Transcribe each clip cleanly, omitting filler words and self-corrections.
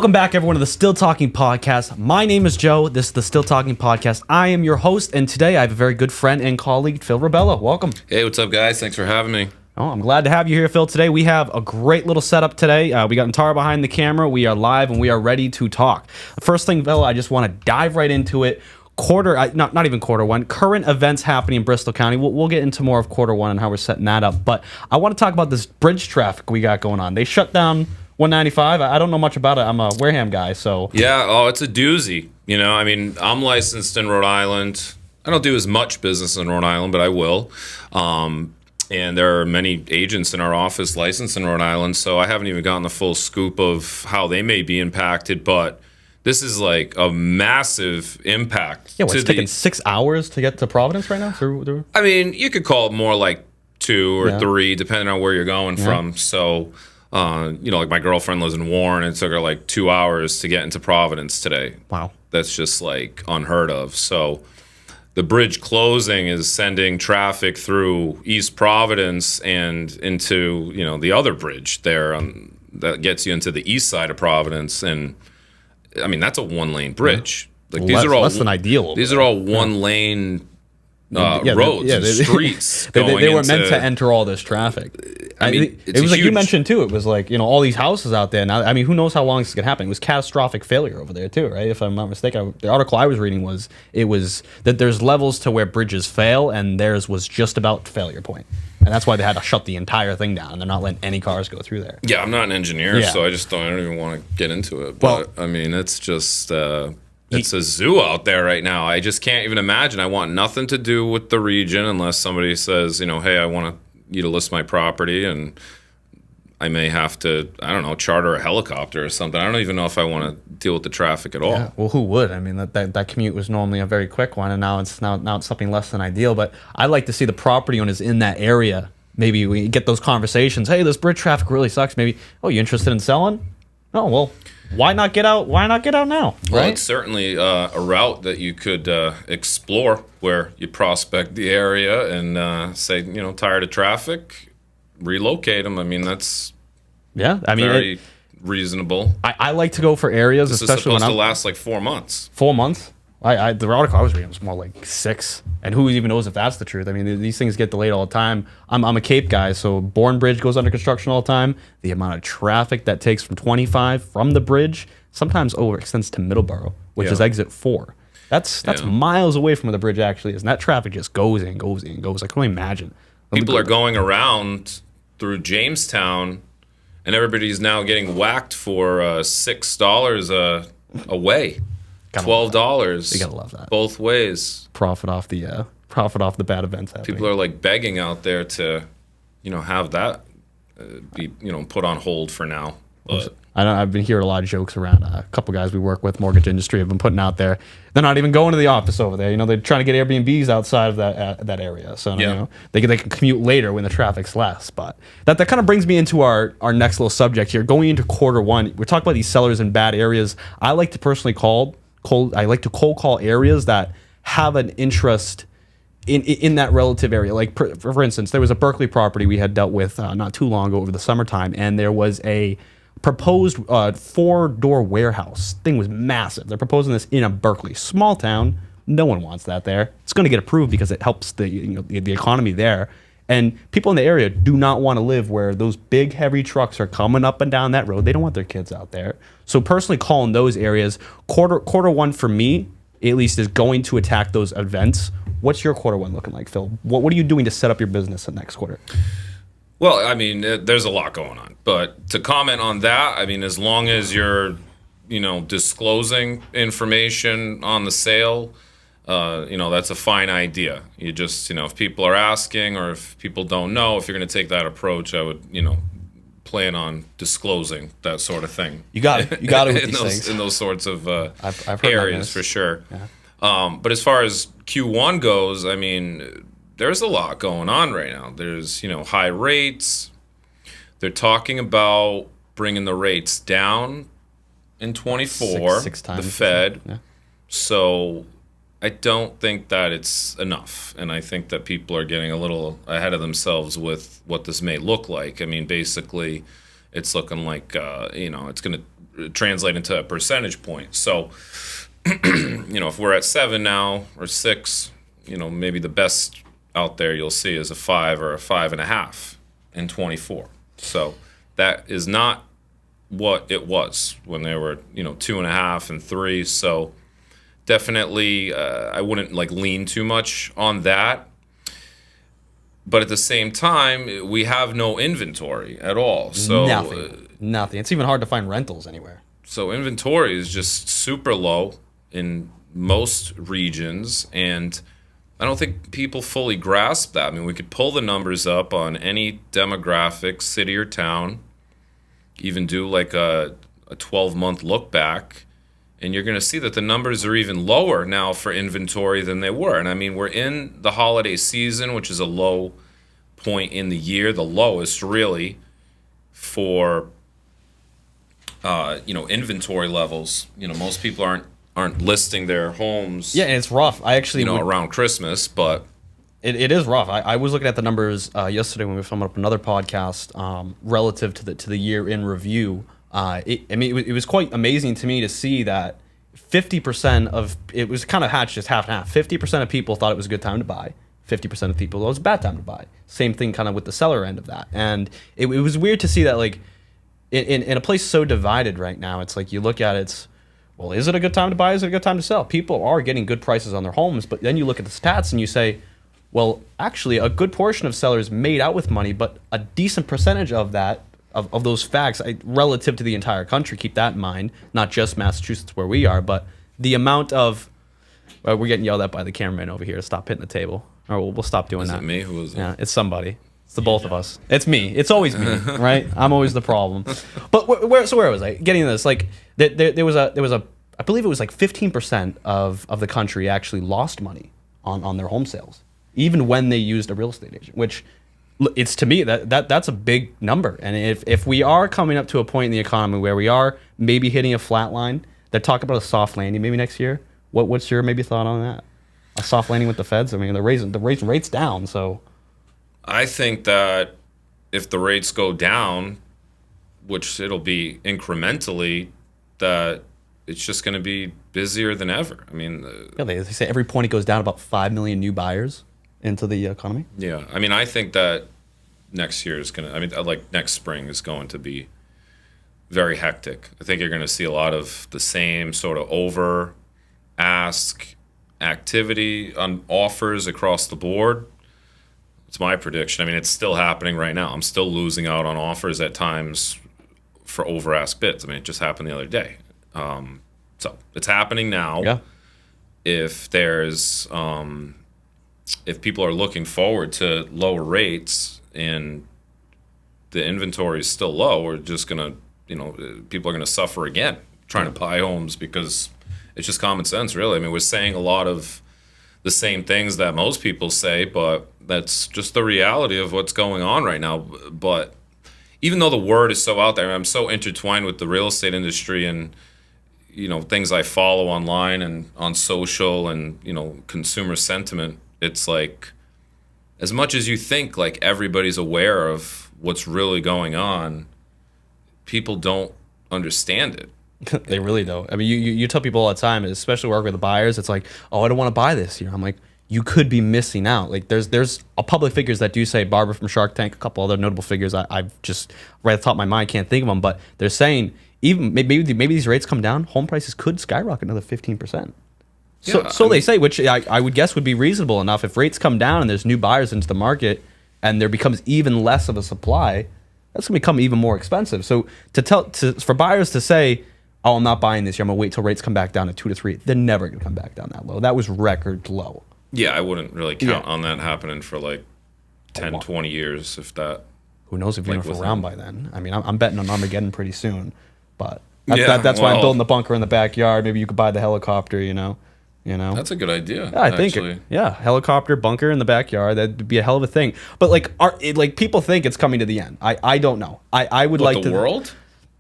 Welcome back, everyone, to the Still Talking Podcast. My name is Joe. This is the Still Talking Podcast. I am your host, and today I have a very good friend and colleague, Phill Rebello. Welcome. Hey, what's up, guys? Thanks for having me. Oh, I'm glad to have you here, Phill. Today we have a great little setup today. We got Antara behind the camera. We are live, and we are ready to talk. The first thing, Phill, I just want to dive right into it. Not even quarter one, current events happening in Bristol County. We'll get into more of quarter one and how we're setting that up. But I want to talk about this bridge traffic we got going on. They shut down 195. I don't know much about it. I'm a Wareham guy, so Yeah, it's a doozy. I'm licensed in Rhode Island. I don't do as much business in Rhode Island, but I will. And there are many agents in our office licensed in Rhode Island, so I haven't even gotten the full scoop of how they may be impacted, but this is like a massive impact. Yeah, it's taking 6 hours to get to Providence right now? You could call it more like 2 or 3, depending on where you're going from. So, like my girlfriend lives in Warren, and it took her like 2 hours to get into Providence today. Wow. That's just like unheard of. So the bridge closing is sending traffic through East Providence and into, the other bridge there that gets you into the east side of Providence. And that's a 1-lane bridge. Like these are all less than ideal. These are all 1-lane roads and streets. They were meant to enter all this traffic. It was like you mentioned too. It was like all these houses out there now. Who knows how long this is gonna happen? It was catastrophic failure over there too, right? If I'm not mistaken, the article I was reading was that there's levels to where bridges fail, and theirs was just about failure point, and that's why they had to shut the entire thing down. And they're not letting any cars go through there. Yeah, I'm not an engineer, so I don't even want to get into it. But it's just. It's a zoo out there right now. I just can't even imagine. I want nothing to do with the region unless somebody says, hey, I want you to list my property, and I may have to, charter a helicopter or something. I don't even know if I want to deal with the traffic at all. Yeah, well, who would? That commute was normally a very quick one, and now it's something less than ideal. But I like to see the property owners in that area. Maybe we get those conversations. Hey, this bridge traffic really sucks. Maybe, you interested in selling? Oh, well. Why not get out? Why not get out now? Well, it's certainly a route that you could explore, where you prospect the area and say, tired of traffic, relocate them. That's very reasonable. I like to go for areas, this especially is supposed to last like 4 months. 4 months? The article I was reading was more like 6, and who even knows if that's the truth? These things get delayed all the time. I'm a Cape guy, so Bourne Bridge goes under construction all the time. The amount of traffic that takes from 25 from the bridge sometimes overextends to Middleborough, which is exit 4. That's miles away from where the bridge actually is, and that traffic just goes and goes and goes. I can only imagine. People are going around through Jamestown, and everybody's now getting whacked for $6 a way. $12. You gotta love that. Both ways. Profit off the bad events happening. People are like begging out there to, have that be, put on hold for now. But I've been hearing a lot of jokes around. A couple guys we work with, mortgage industry, have been putting out there. They're not even going to the office over there. They're trying to get Airbnbs outside of that area. So they can commute later when the traffic's less. But that kind of brings me into our next little subject here. Going into quarter one, we're talking about these sellers in bad areas. I like to personally cold call areas that have an interest in that relative area. Like for instance, there was a Berkeley property we had dealt with not too long ago over the summertime, and there was a proposed 4-door warehouse. Thing was massive. They're proposing this in a Berkeley small town. No one wants that there. It's going to get approved because it helps the economy there. And people in the area do not want to live where those big, heavy trucks are coming up and down that road. They don't want their kids out there. So personally calling those areas, quarter one for me, at least, is going to attack those events. What's your quarter one looking like, Phill? What are you doing to set up your business in next quarter? Well, there's a lot going on. But to comment on that, as long as you're, disclosing information on the sale, that's a fine idea. You just, if people are asking, or if people don't know, if you're going to take that approach, I would, plan on disclosing that sort of thing. You got it. In those sorts of I've heard areas for sure. Yeah. But as far as Q1 goes, there's a lot going on right now. There's, high rates. They're talking about bringing the rates down in 24. Six times. The Fed. Yeah. So I don't think that it's enough, and I think that people are getting a little ahead of themselves with what this may look like. Basically, it's looking like it's going to translate into a percentage point. So, if we're at 7 now or 6, maybe the best out there you'll see is a 5 or a 5.5 in 24. So that is not what it was when they were 2.5 and 3. So definitely I wouldn't lean too much on that. But at the same time, we have no inventory at all. So nothing. It's even hard to find rentals anywhere. So inventory is just super low in most regions, and I don't think people fully grasp that. I mean, we could pull the numbers up on any demographic, city or town, even do like a 12-month look back, and you're going to see that the numbers are even lower now for inventory than they were. And I mean, we're in the holiday season, which is a low point in the year, the lowest really for inventory levels. Most people aren't listing their homes. Yeah, and it's rough. I actually around Christmas, but it is rough. I was looking at the numbers yesterday when we filmed up another podcast relative to the year in review. It was quite amazing to me to see that 50% of it was kind of hatched as half and half. 50% of people thought it was a good time to buy. 50% of people thought it was a bad time to buy. Same thing kind of with the seller end of that. And it was weird to see that in a place so divided right now. It's like you look at it, well, is it a good time to buy? Is it a good time to sell? People are getting good prices on their homes, but then you look at the stats and you say, well, actually, a good portion of sellers made out with money, but a decent percentage of that, of those facts, relative to the entire country, keep that in mind, not just Massachusetts where we are, but the amount of, we're getting yelled at by the cameraman over here to stop hitting the table. Or we'll stop doing that. Is it me? Who is it? Yeah, it's somebody. It's the both of us. It's me. It's always me, right? I'm always the problem. But where was I getting this? There was a I believe it was 15% of the country actually lost money on their home sales, even when they used a real estate agent. Which, it's to me that's a big number. And if we are coming up to a point in the economy where we are maybe hitting a flat line, they talk about a soft landing maybe next year. What's your maybe thought on that? A soft landing with the feds? I mean, they're raising rates down, so. I think that if the rates go down, which it'll be incrementally, that it's just going to be busier than ever. I mean, they say every point it goes down about 5 million new buyers into the economy. Yeah, I mean, I think that next year is going to, next spring is going to be very hectic. I think you're going to see a lot of the same sort of over ask activity on offers across the board. It's my prediction. I mean, it's still happening right now. I'm still losing out on offers at times for over ask bids. I mean, it just happened the other day. So it's happening now. Yeah. If there's if people are looking forward to lower rates and the inventory is still low, we're just gonna, people are gonna suffer again trying to buy homes because it's just common sense, really. I mean, we're saying a lot of the same things that most people say, but that's just the reality of what's going on right now. But even though the word is so out there, I'm so intertwined with the real estate industry and, things I follow online and on social and, consumer sentiment. It's like, as much as you think everybody's aware of what's really going on, people don't understand it. They really don't. I mean, you tell people all the time, especially work with the buyers, it's like, oh, I don't want to buy this year. I'm like, you could be missing out. There's a public figures that do say, Barbara from Shark Tank, a couple other notable figures I've just right at the top of my mind can't think of them, but they're saying even maybe these rates come down, home prices could skyrocket another 15%. So they say, which I would guess would be reasonable enough. If rates come down and there's new buyers into the market and there becomes even less of a supply, that's going to become even more expensive. So for buyers to say, oh, I'm not buying this year, I'm going to wait till rates come back down to 2 to 3, they're never going to come back down that low. That was record low. Yeah, I wouldn't really count on that happening for 10, 20 years, if that. Who knows if you're around by then. I mean, I'm betting on Armageddon pretty soon, but that's why I'm building the bunker in the backyard. Maybe you could buy the helicopter, That's a good idea. Yeah, I think helicopter, bunker in the backyard, that'd be a hell of a thing. But people think it's coming to the end. I don't know. I would like the world?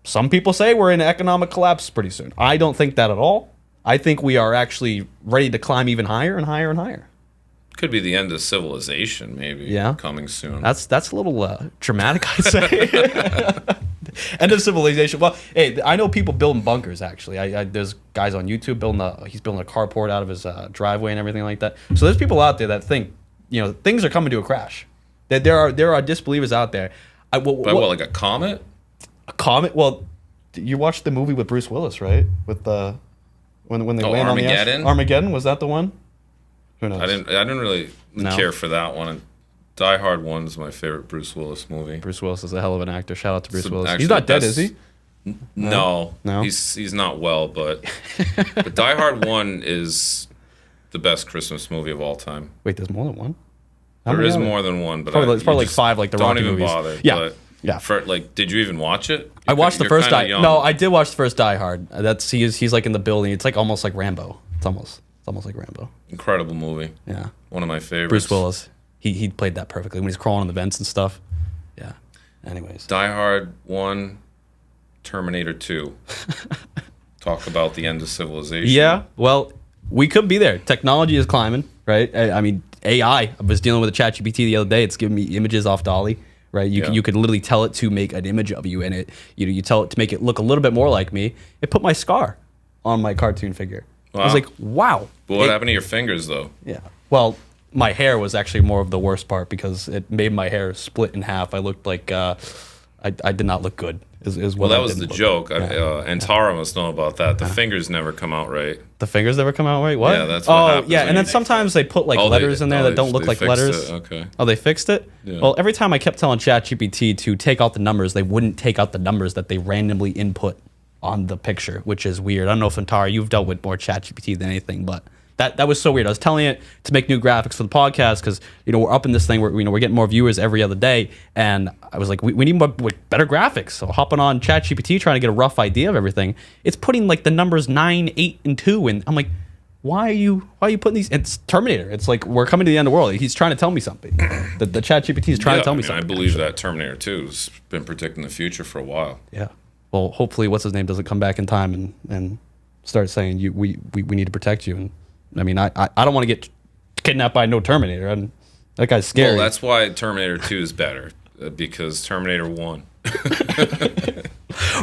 Some people say we're in economic collapse pretty soon. I don't think that at all. I think we are actually ready to climb even higher and higher and higher. Could be the end of civilization, maybe. Coming soon. That's a little dramatic, I'd say. End of civilization. Well, hey, I know people building bunkers. Actually, there's guys on YouTube he's building a carport out of his driveway and everything like that. So there's people out there that think, things are coming to a crash. That there are disbelievers out there. Like a comet? A comet? Well, you watched the movie with Bruce Willis, right? With the when they land on the Armageddon? Armageddon, was that the one? Who knows? I didn't really care for that one. Die Hard 1 is my favorite Bruce Willis movie. Bruce Willis is a hell of an actor. Shout out to Bruce Willis. Actually, He's not dead, is he? No. No? He's not well, but Die Hard 1 is the best Christmas movie of all time. Wait, there's more than one? There is more than one, but it's probably like 5, like the Rocky movies. Don't even bother. Yeah. But yeah. Did you even watch it? I watched the first Die. No, I did watch the first Die Hard. He's like in the building. It's like almost like Rambo. It's almost like Rambo. Incredible movie. Yeah. One of my favorites. Bruce Willis. He played that perfectly when he's crawling on the vents and stuff. Yeah. Anyways. Die Hard 1, Terminator 2. Talk about the end of civilization. Yeah. Well, we could be there. Technology is climbing, right? I mean, AI. I was dealing with a ChatGPT the other day. It's giving me images off Dolly, right? You could literally tell it to make an image of you, and you tell it to make it look a little bit more like me. It put my scar on my cartoon figure. Wow. I was like, wow. But what happened to your fingers, though? Yeah. Well, my hair was actually more of the worst part because it made my hair split in half. I looked like I did not look good. That was the joke. And Tara must know about that. The fingers never come out right. The fingers never come out right? What? Yeah, that's what happens. Yeah, and then sometimes they put letters in there that don't look like letters. Okay. Oh, they fixed it? Yeah. Well, every time I kept telling ChatGPT to take out the numbers, they wouldn't take out the numbers that they randomly input on the picture, which is weird. I don't know if Tara, you've dealt with more ChatGPT than anything, but that was so weird. I was telling it to make new graphics for the podcast because we're up in this thing where we're getting more viewers every other day, and I was like, we need more better graphics. So hopping on ChatGPT trying to get a rough idea of everything, it's putting like the numbers 9, 8, and 2, and I'm like, why are you putting these? It's Terminator. It's like we're coming to the end of the world. He's trying to tell me something. The ChatGPT is trying to tell me something. I believe that Terminator 2 has been predicting the future for a while. Yeah. Well, hopefully, what's his name doesn't come back in time and start saying we need to protect you. And I mean, I don't want to get kidnapped by no Terminator. That guy's scary. Well, that's why Terminator 2 is better because Terminator 1.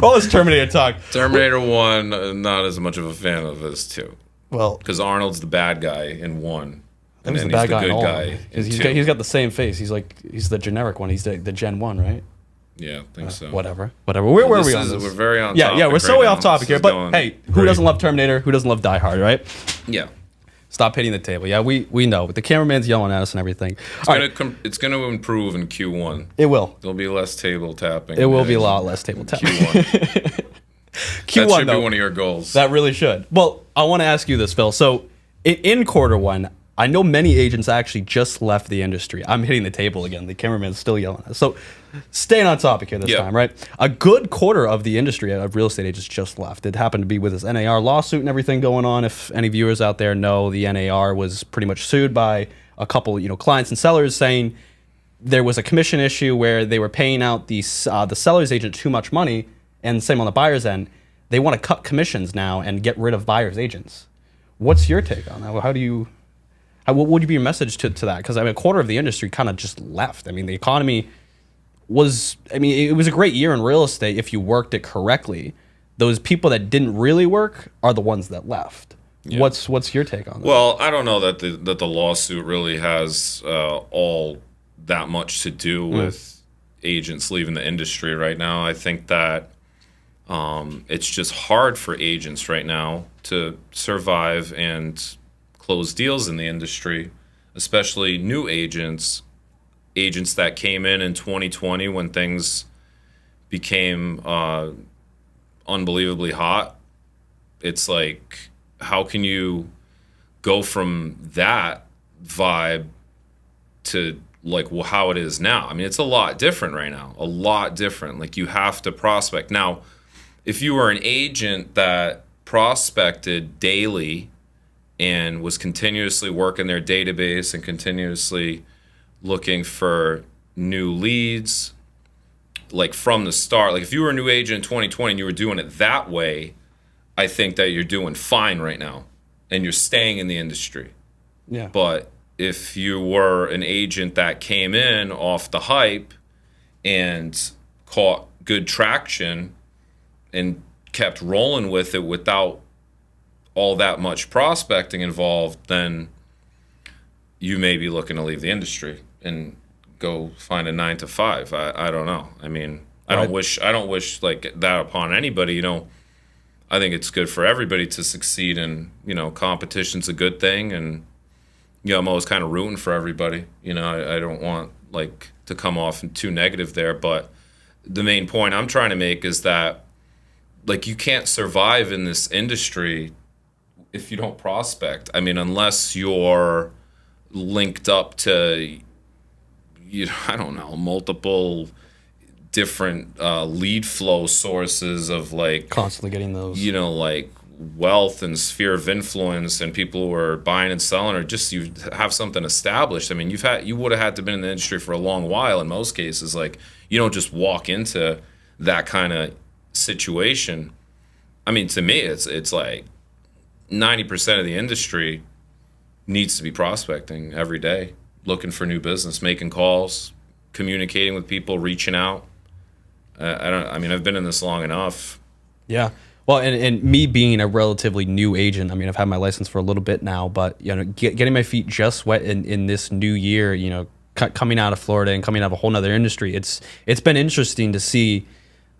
All this Terminator talk. Terminator 1, not as much of a fan of as 2. Well, because Arnold's the bad guy in 1. And he's the bad guy in all. He's got the same face. He's the generic one. He's the Gen 1, right? Yeah, I think so. Whatever. Where are we on this? We're very on topic. Yeah, we're so way off topic here. But hey, who doesn't love Terminator? Who doesn't love Die Hard, right? Yeah. Stop hitting the table. Yeah, we know. The cameraman's yelling at us and everything. It's going to improve in Q1. It will. There'll be less table tapping. It will be a lot less table tapping. Q1. That should be one of your goals. That really should. Well, I want to ask you this, Phil. So in quarter 1, I know many agents actually just left the industry. I'm hitting the table again. The cameraman's still yelling at us. So staying on topic here this time, right? A good quarter of the industry of real estate agents just left. It happened to be with this NAR lawsuit and everything going on. If any viewers out there know, the NAR was pretty much sued by a couple, clients and sellers saying there was a commission issue where they were paying out the seller's agent too much money, and same on the buyer's end. They want to cut commissions now and get rid of buyer's agents. What's your take on that? What would be your message to that? Because a quarter of the industry kind of just left. I mean, the economy it was a great year in real estate if you worked it correctly. Those people that didn't really work are the ones that left. Yeah. What's your take on that? Well, I don't know that the lawsuit really has all that much to do with agents leaving the industry right now. I think that it's just hard for agents right now to survive and close deals in the industry, especially new agents that came in 2020 when things became unbelievably hot. It's like, how can you go from that vibe to like how it is now? I mean, it's a lot different right now, a lot different. Like, you have to prospect. Now, if you were an agent that prospected daily and was continuously working their database and continuously looking for new leads, like from the start, like if you were a new agent in 2020 and you were doing it that way, I think that you're doing fine right now and you're staying in the industry. Yeah. But if you were an agent that came in off the hype and caught good traction and kept rolling with it without all that much prospecting involved, then you may be looking to leave the industry and go find a 9 to 5. I don't know. I mean, I don't wish like that upon anybody. You know, I think it's good for everybody to succeed, and you know, competition's a good thing, and you know, I'm always kind of rooting for everybody. You know, I don't want like to come off too negative there, but the main point I'm trying to make is that like you can't survive in this industry if you don't prospect. I mean, unless you're linked up to, you know, I don't know, multiple different lead flow sources of like constantly getting those, you know, like wealth and sphere of influence and people who are buying and selling, or just you have something established. I mean, you would have had to been in the industry for a long while in most cases. Like, you don't just walk into that kind of situation. I mean, to me, it's like 90% of the industry needs to be prospecting every day, looking for new business, making calls, communicating with people, reaching out. I mean, I've been in this long enough. Yeah. Well, and me being a relatively new agent, I mean, I've had my license for a little bit now, but you know, getting my feet just wet in this new year, you know, coming out of Florida and coming out of a whole nother industry, it's been interesting to see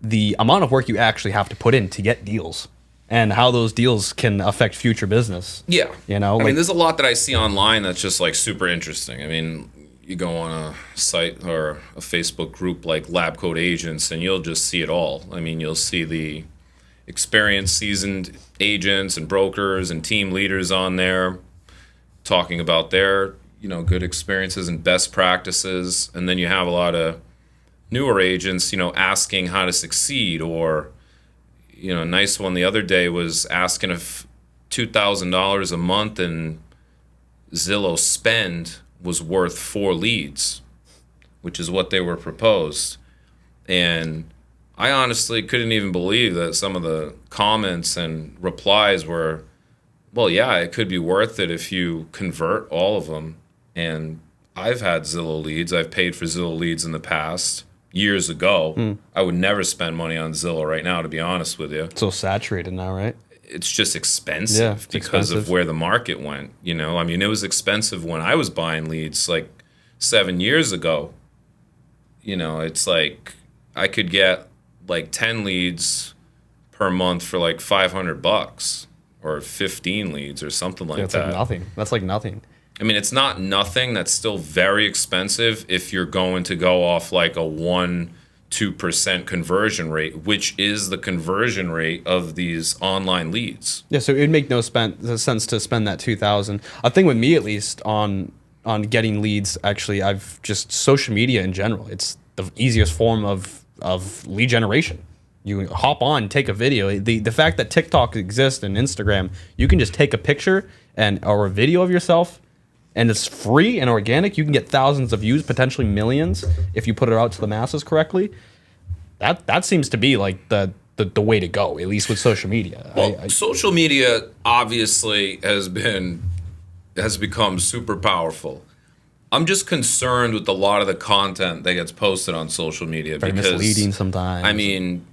the amount of work you actually have to put in to get deals and how those deals can affect future business. Yeah. You know, I mean, there's a lot that I see online that's just like super interesting. I mean, you go on a site or a Facebook group like Lab Coat Agents and you'll just see it all. I mean, you'll see the experienced, seasoned agents and brokers and team leaders on there talking about their, you know, good experiences and best practices. And then you have a lot of newer agents, you know, asking how to succeed, or, you know, a nice one the other day was asking if $2,000 a month in Zillow spend was worth 4 leads, which is what they were proposed. And I honestly couldn't even believe that some of the comments and replies were, well, yeah, it could be worth it if you convert all of them. And I've had Zillow leads. I've paid for Zillow leads in the past, years ago. I would never spend money on Zillow right now, to be honest with you. it's so saturated now, right? It's just expensive, Yeah, it's because expensive. of where the market went. You know, I mean, it was expensive when I was buying leads like 7 years ago. You know, it's like I could get like 10 leads per month for like $500 or 15 leads or something like That's that. like nothing. That's like nothing. I mean, it's not nothing. That's still very expensive if you're going to go off like a 1-2% conversion rate, which is the conversion rate of these online leads. Yeah, so it would make no sense to spend that $2,000. A thing with me, at least, on getting leads, actually, I've just social media in general. It's the easiest form of lead generation. You hop on, take a video. The fact that TikTok exists and Instagram, you can just take a picture or a video of yourself, and it's free and organic. You can get thousands of views, potentially millions, if you put it out to the masses correctly. That seems to be like the way to go, at least with social media. Well, social media obviously has become super powerful. I'm just concerned with a lot of the content that gets posted on social media, Very because misleading sometimes. I mean,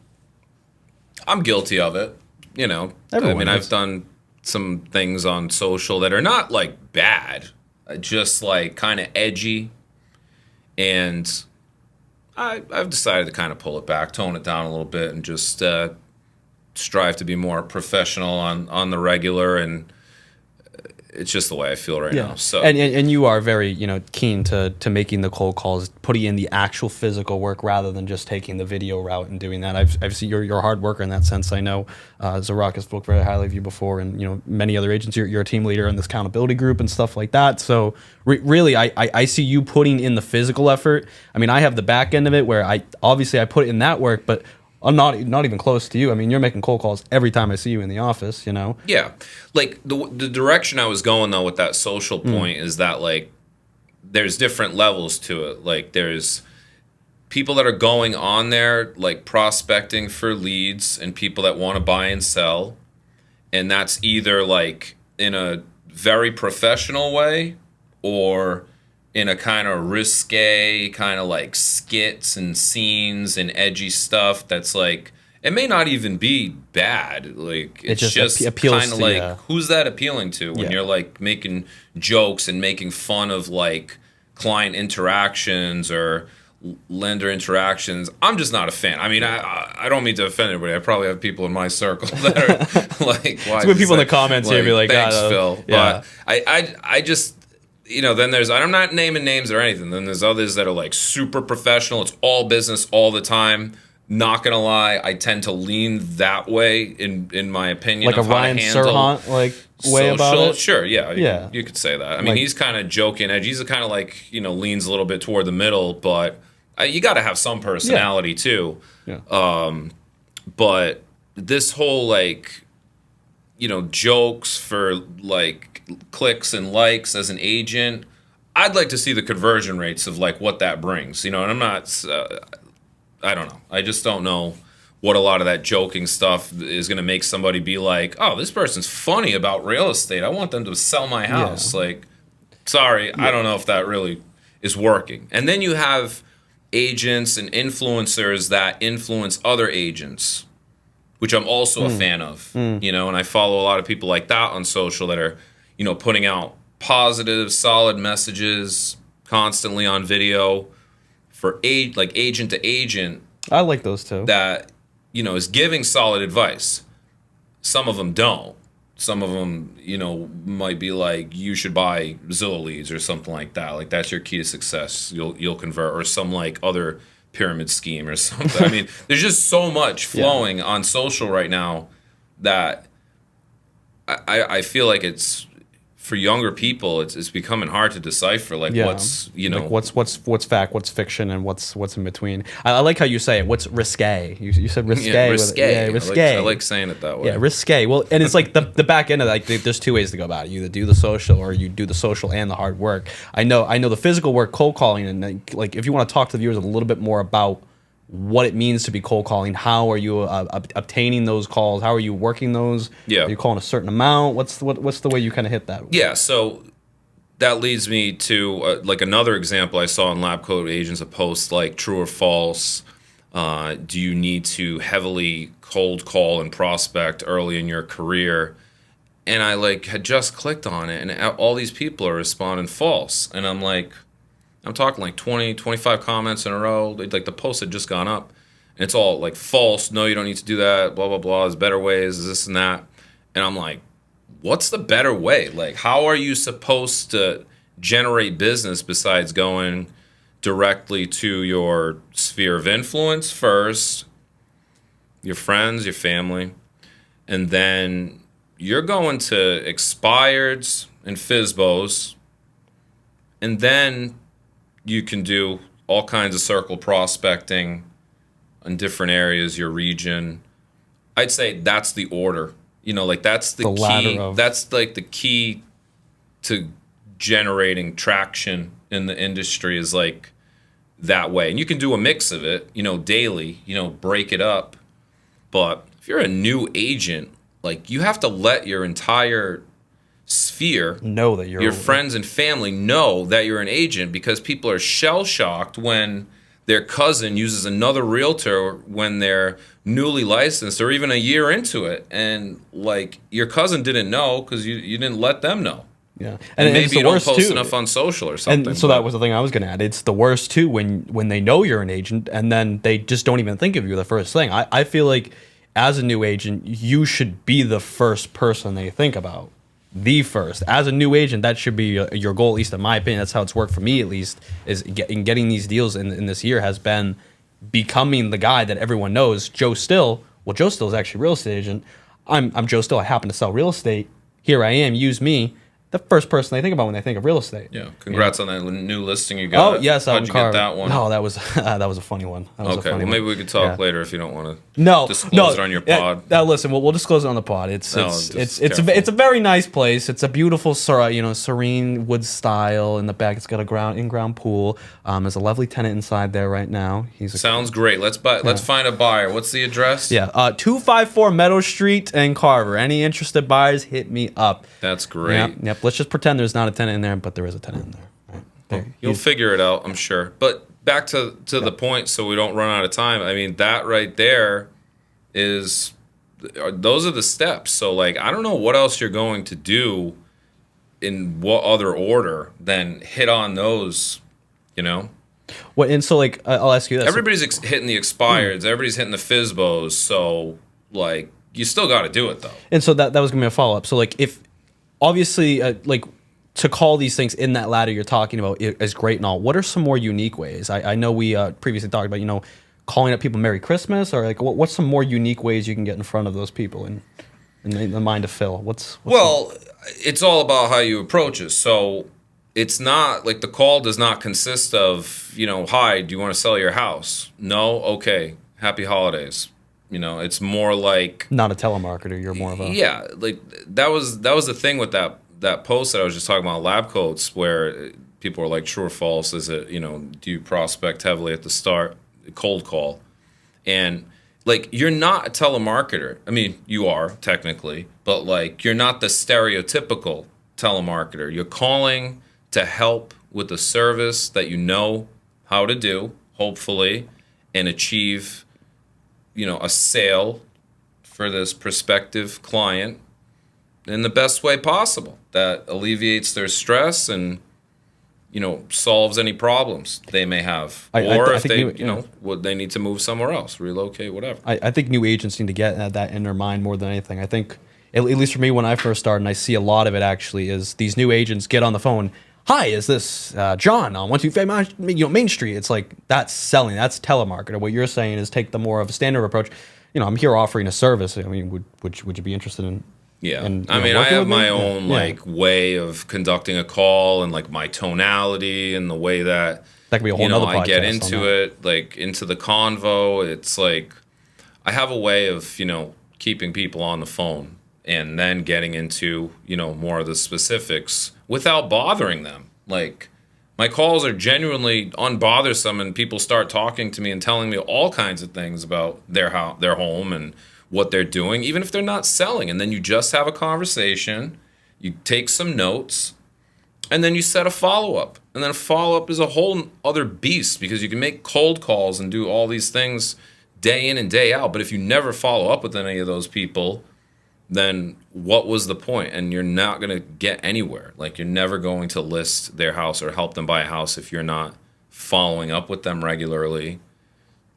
I'm guilty of it. You know, Everyone I mean, is. I've done some things on social that are not like bad, just like kind of edgy, and I've decided to kind of pull it back, tone it down a little bit, and just strive to be more professional on the regular, and it's just the way I feel right now. So and you are very, you know, keen to making the cold calls, putting in the actual physical work rather than just taking the video route and doing that. I've seen you're a hard worker in that sense. I know Zarak has spoke very highly of you before, and you know many other agents. You're a team leader in this accountability group and stuff like that. So really, I see you putting in the physical effort. I mean, I have the back end of it where I put in that work, but I'm not even close to you. I mean, you're making cold calls every time I see you in the office, you know? yeah, like the direction I was going though with that social point is that like there's different levels to it. Like there's people that are going on there like prospecting for leads and people that want to buy and sell, and that's either like in a very professional way or in a kind of risque, kind of like skits and scenes and edgy stuff that's like, it may not even be bad. Like, it's just kind of like, who's that appealing to when you're like making jokes and making fun of like client interactions or lender interactions? I'm just not a fan. I mean, I don't mean to offend everybody. I probably have people in my circle that are like, why? Some people in the comments here be like, thanks, Phil. Yeah. But I just, you know, then there's, I'm not naming names or anything. Then there's others that are like super professional. It's all business all the time. Not gonna lie, I tend to lean that way in my opinion. Like a Ryan Serhant like way about it. Sure, yeah, you could say that. I mean, he's kind of joking edge. He's kind of like, you know, leans a little bit toward the middle, but you got to have some personality too. Yeah. But this whole like, you know, jokes for like clicks and likes as an agent, I'd like to see the conversion rates of like what that brings. You know, and I'm not. I don't know. I just don't know what a lot of that joking stuff is going to make somebody be like, oh, this person's funny about real estate. I want them to sell my house. Yeah. Like, sorry, I don't know if that really is working. And then you have agents and influencers that influence other agents, which I'm also a fan of, you know, and I follow a lot of people like that on social that are, you know, putting out positive, solid messages constantly on video for like agent to agent. I like those too. That, you know, is giving solid advice. Some of them don't. Some of them, you know, might be like, you should buy Zillow leads or something like that. Like, that's your key to success. You'll convert, or some like other pyramid scheme or something. I mean, there's just so much flowing on social right now that I feel like it's, for younger people, it's becoming hard to decipher, like what's, you know, like what's fact, what's fiction, and what's in between. I like how you say it. What's risque? You said risque. Yeah, risque. Risque. I like saying it that way. Yeah, risque. Well, and it's like the back end of that. Like, there's two ways to go about it. You either do the social, or you do the social and the hard work. I know the physical work, cold calling, and like if you want to talk to the viewers a little bit more about what it means to be cold calling. How are you obtaining those calls? How are you working those? Yeah. Are you calling a certain amount? What's the way you kind of hit that? Yeah, so that leads me to like another example I saw in Lab Coat Agents, a post like true or false. Do you need to heavily cold call and prospect early in your career? And I like had just clicked on it, and all these people are responding false. And I'm like, I'm talking like 20, 25 comments in a row. Like, the post had just gone up. And it's all like false. No, you don't need to do that. Blah, blah, blah. There's better ways. There's this and that. And I'm like, what's the better way? Like, how are you supposed to generate business besides going directly to your sphere of influence first, your friends, your family, and then you're going to expireds and FSBOs, and then you can do all kinds of circle prospecting in different areas, your region. I'd say that's the order. You know, like, that's the key. That's like the key to generating traction in the industry, is like that way. And you can do a mix of it, you know, daily, you know, break it up. But if you're a new agent, like, you have to let your entire sphere know that your friends and family know that you're an agent, because people are shell-shocked when their cousin uses another realtor when they're newly licensed or even a year into it, and like, your cousin didn't know because you didn't let them know. Yeah, and maybe you don't post enough on social or something. And so that was the thing I was going to add. It's the worst too when they know you're an agent and then they just don't even think of you the first thing. I feel like as a new agent, you should be the first person they think about. The first. As a new agent, that should be your goal, at least in my opinion. That's how it's worked for me, at least, is getting these deals in this year has been becoming the guy that everyone knows. Joe Still. Well, Joe Still is actually a real estate agent. I'm Joe Still. I happen to sell real estate. Here I am. Use me. The first person they think about when they think of real estate. Yeah. Congrats on that new listing you got. Oh, yes. How'd you get that one? No, that was a funny one. Okay. Well, maybe we could talk later if you don't want to disclose it on your pod. Listen, we'll disclose it on the pod. It's a very nice place. It's a beautiful, serene wood style in the back. It's got a in-ground pool. There's a lovely tenant inside there right now. Sounds great. Let's find a buyer. What's the address? Yeah. 254 Meadow Street in Carver. Any interested buyers, hit me up. That's great. Yep. Let's just pretend there's not a tenant in there, but there is a tenant in there. Right. You'll figure it out, I'm sure. But back to the point, so we don't run out of time. I mean, that right there is, those are the steps. So, like, I don't know what else you're going to do in what other order than hit on those, you know? Well, and so, like, I'll ask you this. Everybody's hitting the expireds. Everybody's hitting the FSBOs. So, like, you still got to do it, though. And so that was going to be a follow-up. So, like, if, obviously, like, to call these things in that ladder you're talking about is great and all. What are some more unique ways? I know we previously talked about, you know, calling up people Merry Christmas, or like what's some more unique ways you can get in front of those people in the mind of Phill? Well, it's all about how you approach it. So it's not like the call does not consist of, you know, hi, do you want to sell your house? No? Okay. Happy holidays. You know, it's more like, not a telemarketer. You're more of a, yeah, like that was the thing with that post that I was just talking about, lab coats, where people were like, true or false, is it, you know, do you prospect heavily at the start, cold call? And like, you're not a telemarketer. I mean, you are technically, but like, you're not the stereotypical telemarketer. You're calling to help with the service that you know how to do, hopefully, and achieve, you know, a sale for this prospective client in the best way possible that alleviates their stress and, you know, solves any problems they may have. Or if they, you know, would they need to move somewhere else, relocate, whatever. I think new agents need to get that in their mind more than anything. I think, at least for me, when I first started, and I see a lot of it actually, is these new agents get on the phone. Hi, is this John on 125 Main Street? It's like, that's selling. That's telemarketer. What you're saying is take the more of a standard approach. You know, I'm here offering a service. I mean, would you be interested in? Yeah, and, I mean, I have my own like way of conducting a call, and like my tonality and the way that could be a whole nother podcast. I get into it, like into the convo. It's like I have a way of, you know, keeping people on the phone and then getting into, you know, more of the specifics without bothering them. Like, my calls are genuinely unbothersome, and people start talking to me and telling me all kinds of things about their home and what they're doing, even if they're not selling. And then you just have a conversation, you take some notes, and then you set a follow-up. And then a follow-up is a whole other beast, because you can make cold calls and do all these things day in and day out. But if you never follow up with any of those people, then what was the point? And you're not going to get anywhere. Like, you're never going to list their house or help them buy a house if you're not following up with them regularly,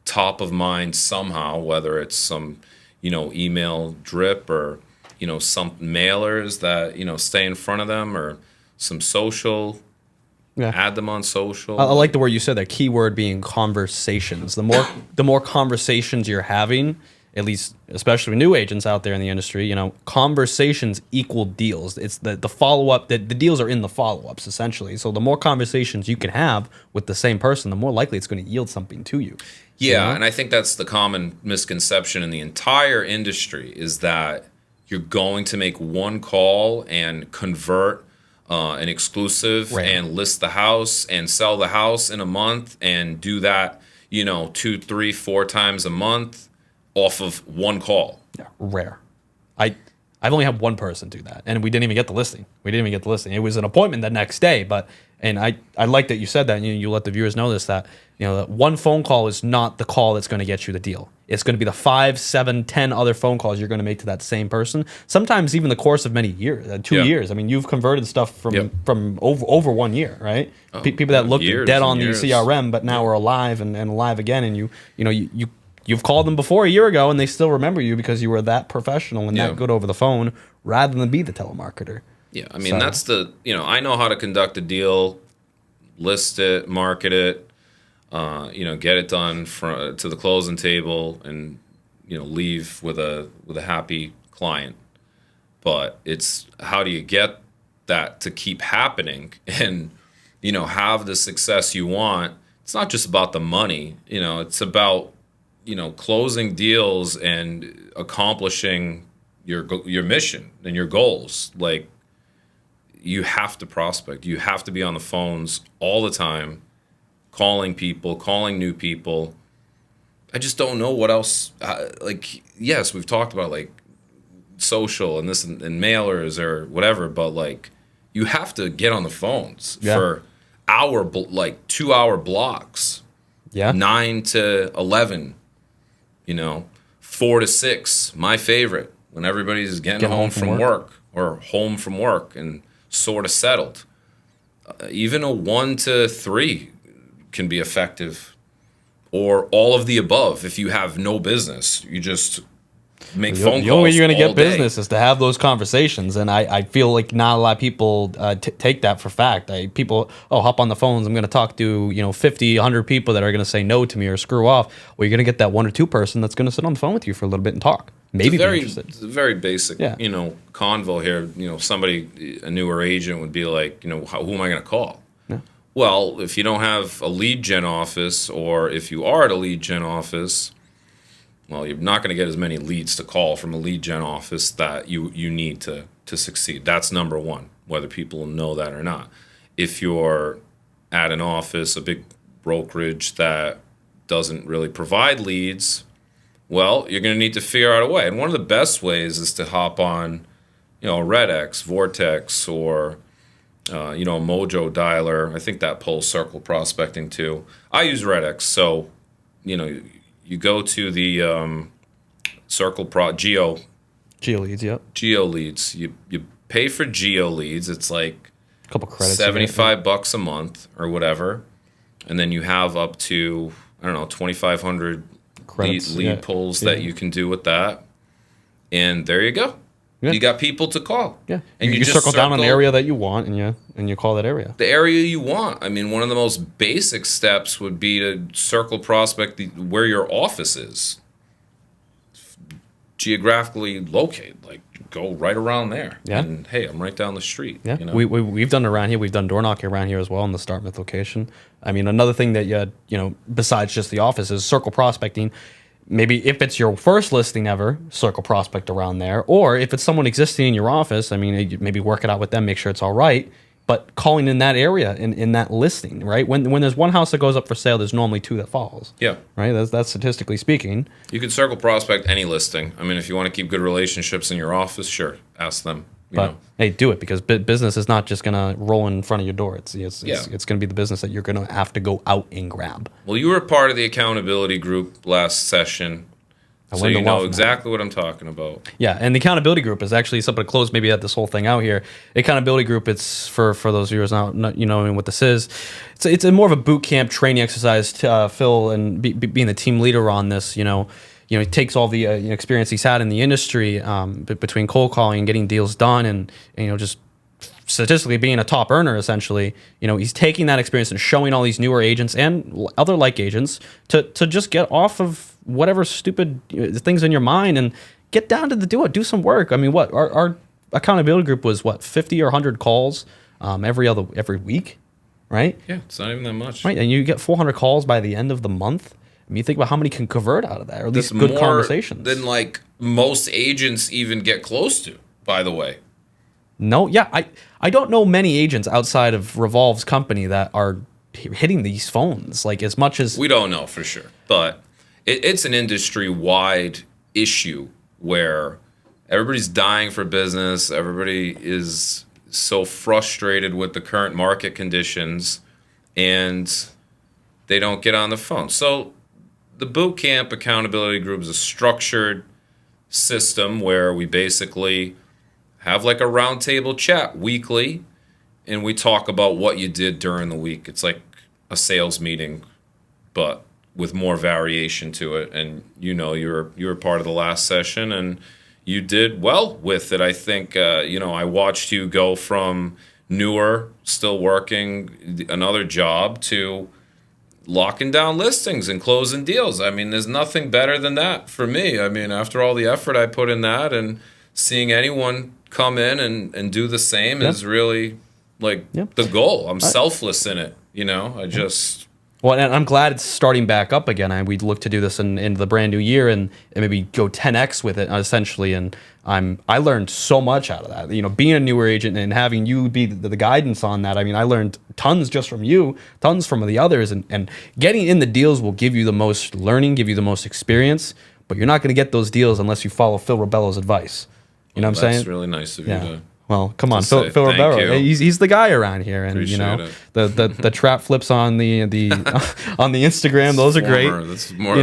top of mind somehow, whether it's some, you know, email drip, or, you know, some mailers that, you know, stay in front of them, or some social, add them on social. I like the word you said, that keyword being conversations. The more conversations you're having, at least, especially with new agents out there in the industry, you know, conversations equal deals. It's the follow-up, the deals are in the follow-ups, essentially. So the more conversations you can have with the same person, the more likely it's going to yield something to you. Yeah, you know? And I think that's the common misconception in the entire industry, is that you're going to make one call and convert an exclusive, right, and list the house and sell the house in a month, and do that, you know, 2, 3, 4 times a month off of one call. Yeah, rare. I've only had one person do that, and we didn't even get the listing. It was an appointment the next day, and I like that you said that, and you let the viewers know this, that, you know, that one phone call is not the call that's going to get you the deal. It's going to be the 5, 7, 10 other phone calls you're going to make to that same person. Sometimes even the course of many years, 2 years. I mean, you've converted stuff from over 1 year, right? People that looked dead on the CRM, but now are alive and alive again, and you've called them before a year ago, and they still remember you because you were that professional and that good over the phone, rather than be the telemarketer. Yeah, I mean, that's the, you know, I know how to conduct a deal, list it, market it, you know, get it done to the closing table, and, you know, leave with a happy client. But it's, how do you get that to keep happening and, you know, have the success you want? It's not just about the money, you know, it's about, you know, closing deals and accomplishing your mission and your goals. Like, you have to prospect. You have to be on the phones all the time, calling people, calling new people. I just don't know what else. Like, yes, we've talked about like social and this and mailers or whatever, but like, you have to get on the phones for like 2-hour blocks. Yeah. 9 to 11, 4 to 6, my favorite, when everybody's getting home from work or home from work and sort of settled. Even a 1 to 3 can be effective, or all of the above. If you have no business, you just make phone calls. The only way you're going to get day. business is to have those conversations, and I feel like not a lot of people take that for fact. People, hop on the phones. I'm going to talk to 50, 100 people that are going to say no to me or screw off. Well, you're going to get that 1 or 2 person that's going to sit on the phone with you for a little bit and talk. Maybe it's a very basic, convo here. Somebody, a newer agent would be like, who am I going to call? Yeah. Well, if you don't have a lead gen office, or if you are at a lead gen office, well, you're not going to get as many leads to call from a lead gen office that you need to succeed. That's number one, whether people know that or not. If you're at an office, a big brokerage that doesn't really provide leads, well, you're going to need to figure out a way. And one of the best ways is to hop on, Red-X, Vortex, or, a Mojo dialer. I think that pulls circle prospecting too. I use Red-X, so, you go to the Geo leads, yep. Geo leads. You pay for Geo leads. It's like a couple credits, $75 a month or whatever, and then you have up to 2,500 lead pulls that you can do with that, and there you go. Yeah. You got people to call. Yeah, and you just circle down an area that you want, and you call that area. The area you want. I mean, one of the most basic steps would be to circle prospect where your office is. Geographically locate, like go right around there. Yeah. And hey, I'm right down the street. Yeah. We've done it around here. We've done door knocking around here as well in the Startmouth location. I mean, another thing that besides just the office is circle prospecting. Maybe if it's your first listing ever, circle prospect around there. Or if it's someone existing in your office, I mean, maybe work it out with them, make sure it's all right. But calling in that area, in that listing, right? When there's one house that goes up for sale, there's normally 2 that falls. Yeah. Right? That's statistically speaking. You can circle prospect any listing. I mean, if you want to keep good relationships in your office, sure, ask them. Hey, do it, because business is not just going to roll in front of your door. It's going to be the business that you're going to have to go out and grab. Well, you were part of the accountability group last session, so you know exactly what I'm talking about. Yeah, and the accountability group is actually something to close maybe at this whole thing out here. The accountability group, it's for those viewers not knowing what this is. It's a more of a boot camp training exercise. Phill and being the team leader on this, he takes all the experience he's had in the industry between cold calling and getting deals done, and just statistically being a top earner, essentially. He's taking that experience and showing all these newer agents and other like agents to just get off of whatever stupid things in your mind and get down to do some work. I mean, what our accountability group was 50 or 100 calls every week, right? Yeah, it's not even that much, right? And you get 400 calls by the end of the month. I mean, you think about how many can convert out of that, or at least good conversations. Than like most agents even get close to, by the way. No, yeah, I don't know many agents outside of Revolve's company that are hitting these phones like as much as... We don't know for sure, but it's an industry-wide issue where everybody's dying for business. Everybody is so frustrated with the current market conditions, and they don't get on the phone. So the boot camp accountability group is a structured system where we basically have like a roundtable chat weekly, and we talk about what you did during the week. It's like a sales meeting, but with more variation to it. And you were part of the last session, and you did well with it. I think I watched you go from newer, still working another job, to locking down listings and closing deals. I mean, there's nothing better than that for me. I mean, after all the effort I put in that, and seeing anyone come in and do the same is really like the goal. I'm selfless in it, I just... Well, and I'm glad it's starting back up again. We'd look to do this in the brand new year and maybe go 10x with it, essentially. And I learned so much out of that. Being a newer agent and having you be the guidance on that. I mean, I learned tons just from you, tons from the others. And getting in the deals will give you the most learning, give you the most experience. But you're not going to get those deals unless you follow Phill Rebello's advice. You know what I'm saying? That's really nice of you to Well, come on, Just Phill say thank Rebello. you. He's the guy around here, and Appreciate it. the trap flips on the on the Instagram. Those are great. That's more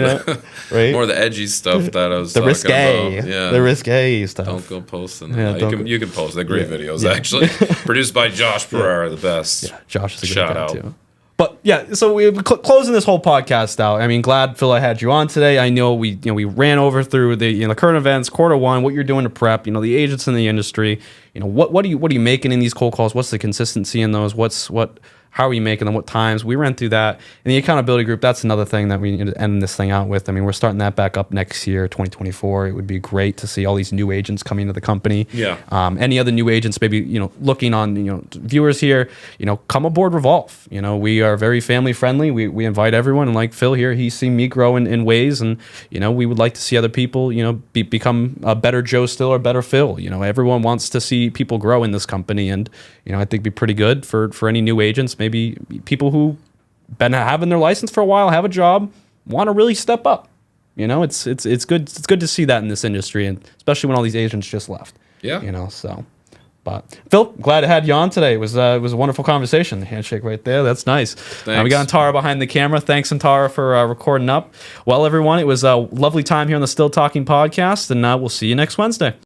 right? more the edgy stuff that I was The talking risque, about. Yeah, the risque stuff. Don't go posting Yeah, that. You can post. They're great videos, actually. Produced by Josh Pereira, the best. Yeah, Josh is a good Shout guy out. too. But yeah, so we're closing this whole podcast out. I mean, glad Phil I had you on today. I know we ran over through the current events, Q1, what you're doing to prep. The agents in the industry. What are you making in these cold calls? What's the consistency in those? How are you making them? What times? We ran through that. And the accountability group, that's another thing that we need to end this thing out with. I mean, we're starting that back up next year, 2024. It would be great to see all these new agents coming into the company. Yeah. Any other new agents, maybe, looking on, viewers here, come aboard Revolve. We are very family friendly. We invite everyone. And like Phil here, he's seen me grow in ways. And, we would like to see other people, become a better Joe Still or better Phil. Everyone wants to see people grow in this company. And, I think it'd be pretty good for any new agents, maybe people who been having their license for a while, have a job, want to really step up. It's good to see that in this industry, and especially when all these agents just left. Yeah. But Phil, glad I had you on today. It was a wonderful conversation. The handshake right there. That's nice. We got Tara behind the camera. Thanks, Tara, for recording up. Well, everyone, it was a lovely time here on the Still Talking podcast, and we'll see you next Wednesday.